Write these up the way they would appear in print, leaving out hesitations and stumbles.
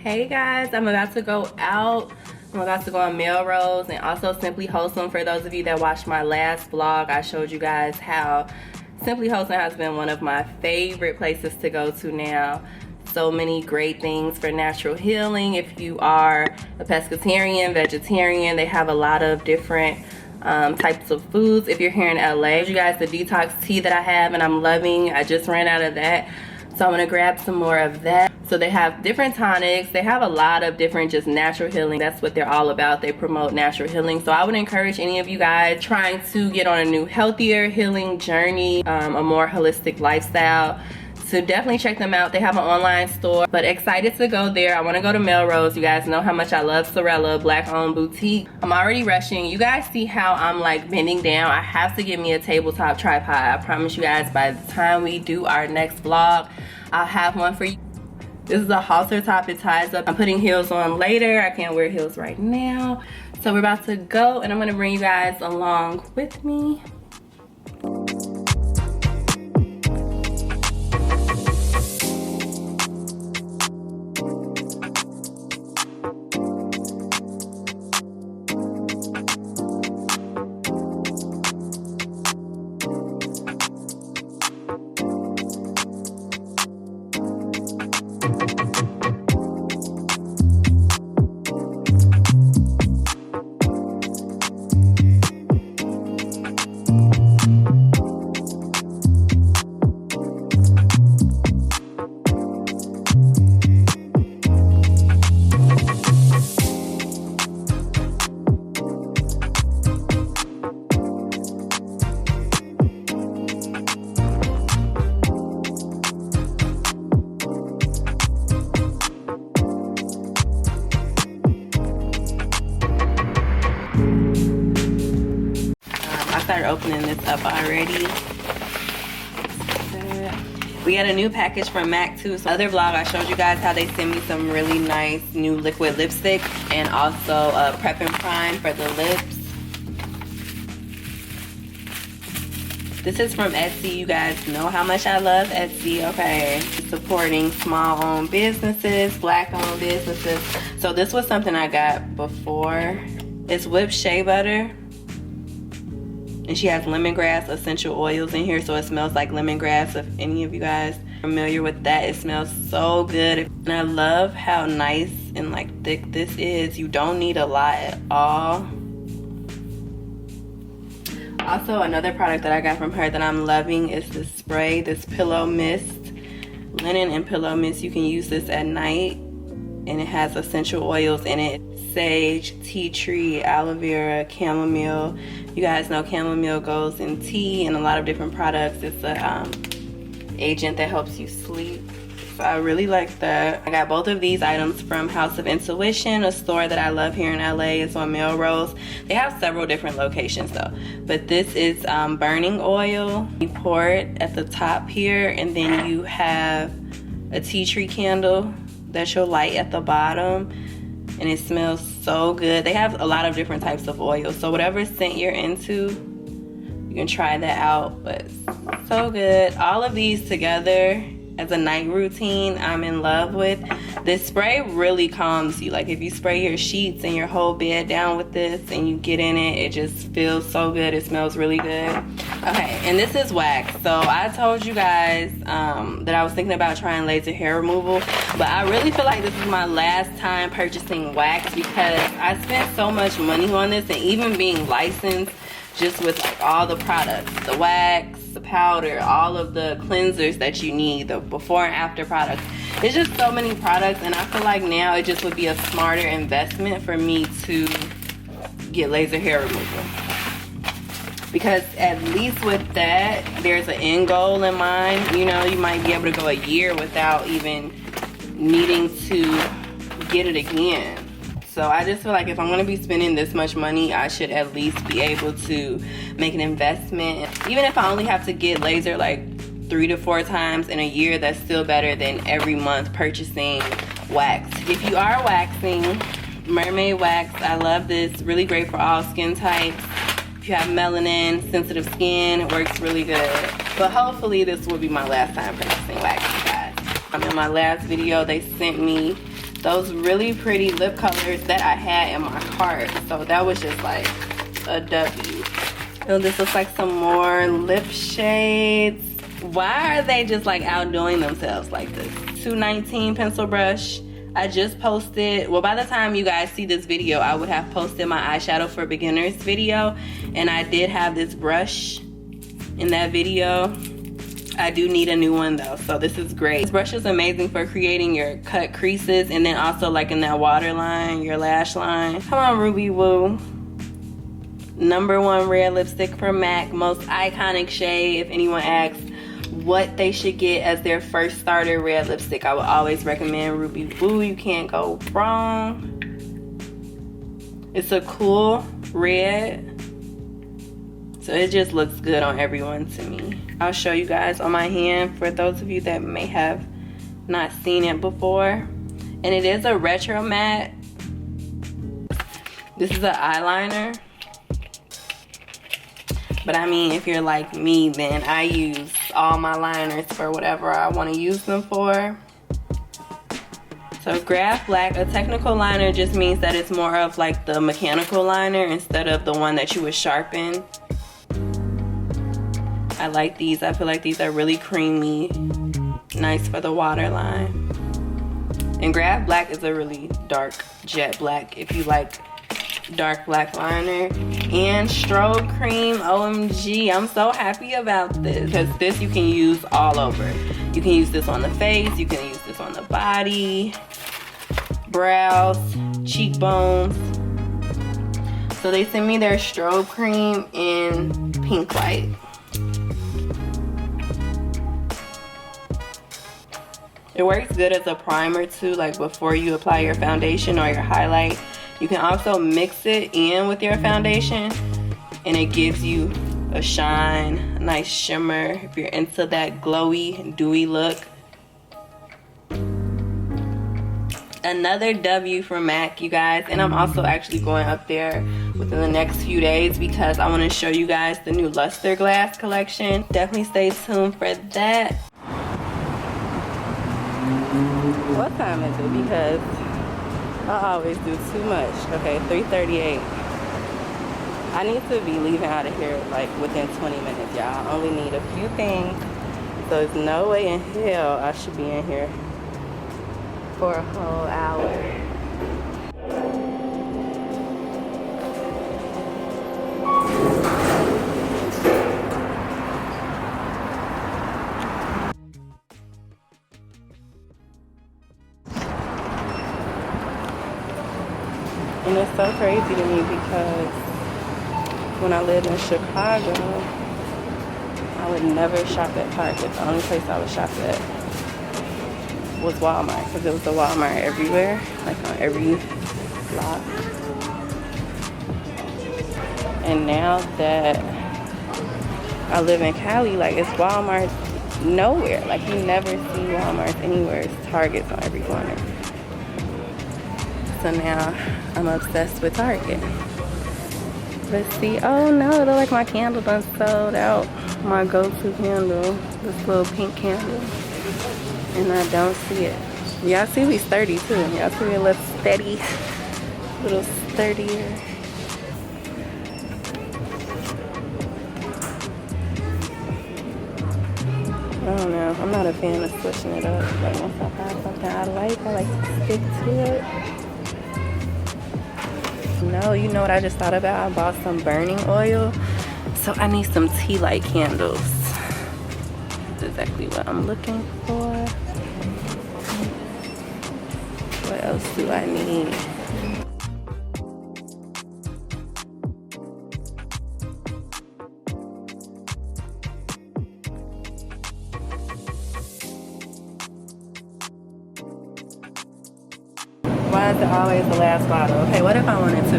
Hey guys, I'm about to go out. I'm about to go on Melrose and also Simply Wholesome. For those of you that watched my last vlog, I showed you guys how Simply Wholesome has been one of my favorite places to go to now. So many great things for natural healing. If you are a pescatarian, vegetarian, they have a lot of different types of foods. If you're here in LA, you guys, the detox tea that I have and I'm loving, I just ran out of that. So I'm gonna grab some more of that. So they have different tonics. They have a lot of different just natural healing. That's what they're all about. They promote natural healing. So I would encourage any of you guys trying to get on a new healthier healing journey, a more holistic lifestyle, so definitely check them out. They have an online store, but excited to go there. I want to go to Melrose. You guys know how much I love Sorella, black-owned boutique. I'm already rushing. You guys see how I'm like bending down. I have to get me a tabletop tripod. I promise you guys by the time we do our next vlog, I'll have one for you. This is a halter top. It ties up. I'm putting heels on later. I can't wear heels right now. So we're about to go and I'm going to bring you guys along with me. Opening this up already. We got a new package from MAC too. So other vlog I showed you guys how they send me some really nice new liquid lipstick and also a prep and prime for the lips. This is from Etsy. You guys know how much I love Etsy, okay? Supporting small owned businesses, black owned businesses. So this was something I got before. It's whipped shea butter. And she has lemongrass essential oils in here, so it smells like lemongrass. If any of you guys are familiar with that, it smells so good. And I love how nice and like thick this is. You don't need a lot at all. Also, another product that I got from her that I'm loving is this spray, this pillow mist, linen and pillow mist. You can use this at night, and it has essential oils in it. Sage, tea tree, aloe vera, chamomile. You guys know chamomile goes in tea and a lot of different products. It's a agent that helps you sleep. So I really like that. I got both of these items from House of Intuition, a store that I love here in LA. It's on Melrose. They have several different locations though. But this is burning oil. You pour it at the top here, and then you have a tea tree candle that you'll light at the bottom. And it smells so good. They have a lot of different types of oils, so whatever scent you're into, you can try that out. But so good. All of these together as a night routine, I'm in love with. This spray really calms you. Like if you spray your sheets and your whole bed down with this and you get in it, it just feels so good. It smells really good. Okay, and this is wax. So I told you guys that I was thinking about trying laser hair removal, but I really feel like this is my last time purchasing wax because I spent so much money on this, and even being licensed just with like all the products, the wax, the powder, all of the cleansers that you need, the before and after products. It's just so many products, and I feel like now it just would be a smarter investment for me to get laser hair removal. Because at least with that, there's an end goal in mind. You know, you might be able to go a year without even needing to get it again. So I just feel like if I'm gonna be spending this much money, I should at least be able to make an investment. Even if I only have to get laser like 3 to 4 times in a year, that's still better than every month purchasing wax. If you are waxing, Mermaid Wax, I love this. Really great for all skin types. If you have melanin, sensitive skin, it works really good. But hopefully this will be my last time purchasing wax, you guys. In my last video, they sent me those really pretty lip colors that I had in my cart. So that was just like a W. So this looks like some more lip shades. Why are they just like outdoing themselves like this? 219 pencil brush. I just posted, well, by the time you guys see this video, I would have posted my eyeshadow for beginners video, and I did have this brush in that video. I do need a new one though, so this is great. This brush is amazing for creating your cut creases, and then also like in that waterline, your lash line. Come on, Ruby Woo. #1 red lipstick for MAC, most iconic shade. If anyone asks what they should get as their first starter red lipstick, I would always recommend Ruby Woo. You can't go wrong. It's a cool red, so it just looks good on everyone to me. I'll show you guys on my hand for those of you that may have not seen it before. And it is a retro matte. This is an eyeliner. But I mean, if you're like me, then I use all my liners for whatever I want to use them for. So Graph Black, a technical liner just means that it's more of like the mechanical liner instead of the one that you would sharpen. I like these. I feel like these are really creamy, nice for the waterline. And Graph Black is a really dark jet black if you like dark black liner. And Strobe Cream, OMG, I'm so happy about this because this you can use all over. You can use this on the face, you can use this on the body, brows, cheekbones. So they sent me their Strobe Cream in Pink White. It works good as a primer too, like before you apply your foundation or your highlight. You can also mix it in with your foundation and it gives you a shine, a nice shimmer if you're into that glowy, dewy look. Another W for MAC, you guys, and I'm also actually going up there within the next few days because I want to show you guys the new Luster Glass collection. Definitely stay tuned for that. What time is it? Because I always do too much. Okay, 3:38. I need to be leaving out of here like within 20 minutes, y'all. I only need a few things. So there's no way in hell I should be in here for a whole hour. And it's so crazy to me because when I lived in Chicago, I would never shop at Target. The only place I would shop at was Walmart because it was a Walmart everywhere, like on every block. And now that I live in Cali, like it's Walmart nowhere. Like you never see Walmart anywhere. It's Targets on every corner. So now I'm obsessed with Target. Let's see. Oh no, it looks like my candle done sold out. My go-to candle, this little pink candle. And I don't see it. Y'all see we sturdy too. Y'all see we a little steady, a little sturdier. I don't know. I'm not a fan of switching it up. Like once I find something I like to stick to it. No, you know what I just thought about? I bought some burning oil. So I need some tea light candles. That's exactly what I'm looking for. What else do I need? Why is it always the last bottle? Okay, what if I wanted to?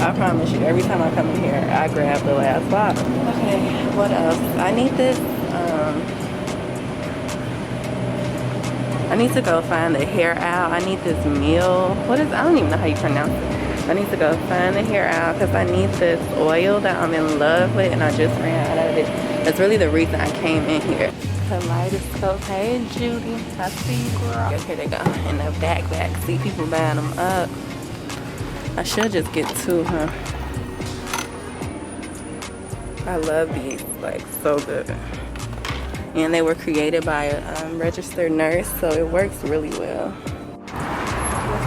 I promise you, every time I come in here, I grab the last bottle. Okay, what else? I need this, I need to go find the hair owl. I need this meal. What is, I don't even know how you pronounce it. I need to go find the hair owl because I need this oil that I'm in love with and I just ran out of it. That's really the reason I came in here. Kaleidoscope. Hey, Judy. I see you, girl. Okay, they go in the back. See people buying them up. I should just get two, huh? I love these, like, so good. And they were created by a registered nurse, so it works really well. Let's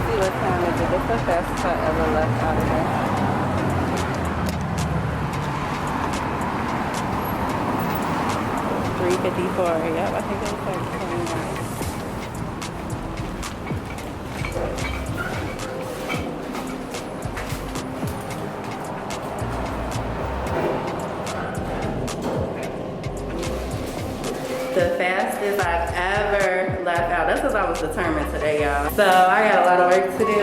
see what time is it. This is the fastest I ever left out of here. 3:54. Yep, I think it was like 29. The fastest I've ever left out. That's because I was determined today, y'all. So I got a lot of work to do.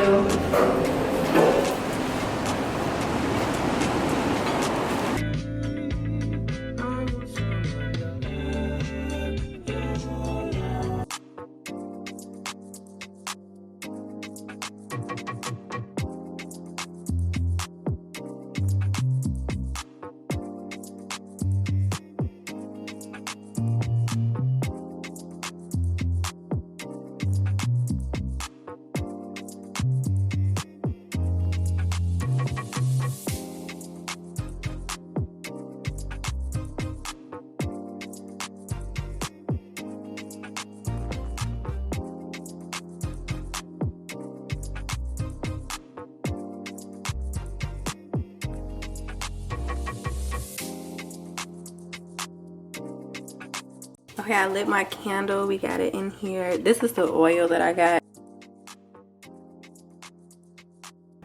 Okay, I lit my candle. We got it in here. This is the oil that I got.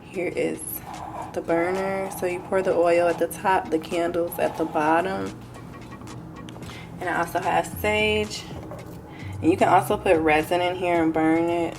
Here is the burner. So you pour the oil at the top, the candles at the bottom. And I also have sage. And you can also put resin in here and burn it.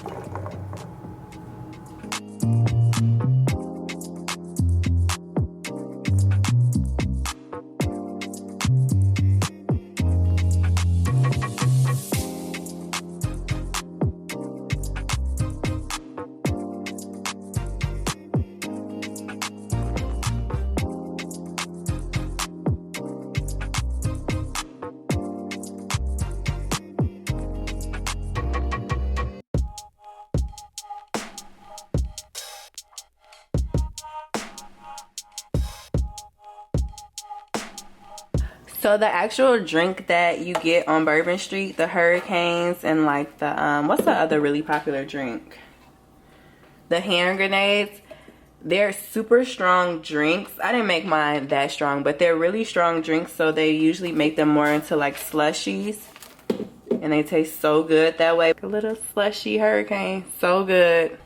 So the actual drink that you get on Bourbon Street, the Hurricanes and like the, what's the other really popular drink? The hand grenades. They're super strong drinks. I didn't make mine that strong, but they're really strong drinks. So they usually make them more into like slushies. And they taste so good that way. A little slushy Hurricane, so good.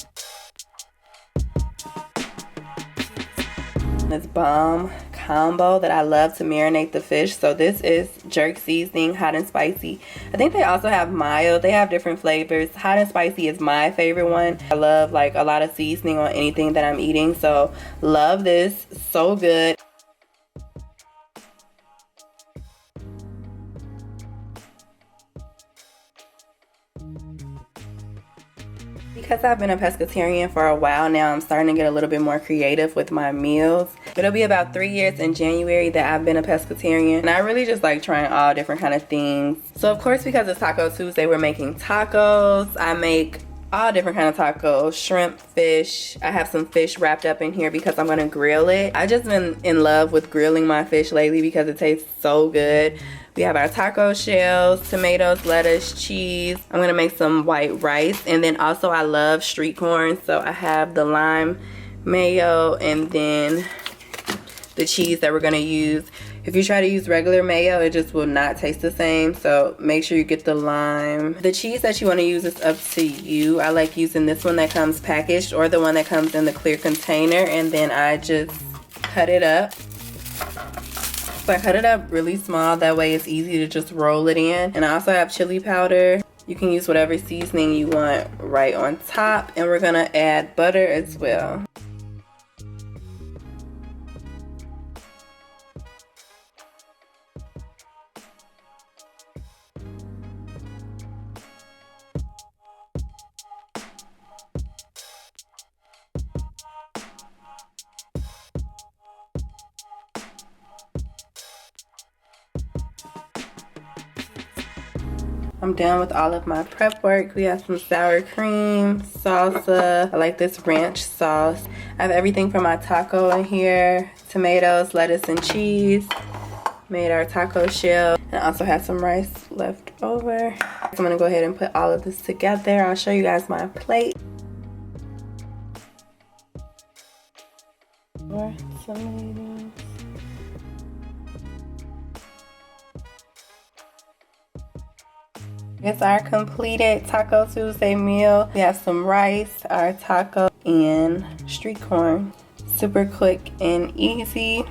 This bomb combo that I love to marinate the fish. So this is jerk seasoning, hot and spicy. I think they also have mild. They have different flavors. Hot and spicy is my favorite one. I love like a lot of seasoning on anything that I'm eating. So love this, so good. Because I've been a pescatarian for a while now, I'm starting to get a little bit more creative with my meals. It'll be about 3 years in January that I've been a pescatarian, and I really just like trying all different kind of things. So of course, because it's Taco Tuesday, we're making tacos. I make all different kind of tacos, shrimp, fish. I have some fish wrapped up in here because I'm gonna grill it. I've just been in love with grilling my fish lately because it tastes so good. We have our taco shells, tomatoes, lettuce, cheese. I'm gonna make some white rice, and then also I love street corn, so I have the lime mayo and then the cheese that we're gonna use. If you try to use regular mayo, it just will not taste the same, so make sure you get the lime. The cheese that you want to use is up to you. I like using this one that comes packaged or the one that comes in the clear container, and then I just cut it up. So I cut it up really small, that way it's easy to just roll it in. And I also have chili powder. You can use whatever seasoning you want right on top, and we're gonna add butter as well. I'm done with all of my prep work. We have some sour cream, salsa. I like this ranch sauce. I have everything for my taco in here. Tomatoes, lettuce, and cheese. Made our taco shell. And I also have some rice left over. So I'm gonna go ahead and put all of this together. I'll show you guys my plate. More tomatoes. It's our completed Taco Tuesday meal. We have some rice, our taco, and street corn. Super quick and easy.